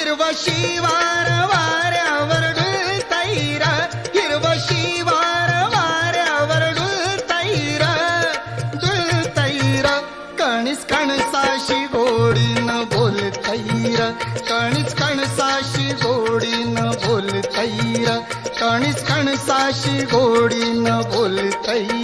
हिरव शिवार वाऱ्यावर डुलतैर, हिरव शिवार वाऱ्यावर डुलतैर, डुलतैर. कणीस कणसाशी गोडीनं बोलतैर, कणीस कणसाशी गोडीनं बोलतैर, कणीस कणसाशी गोडीनं बोलतैर.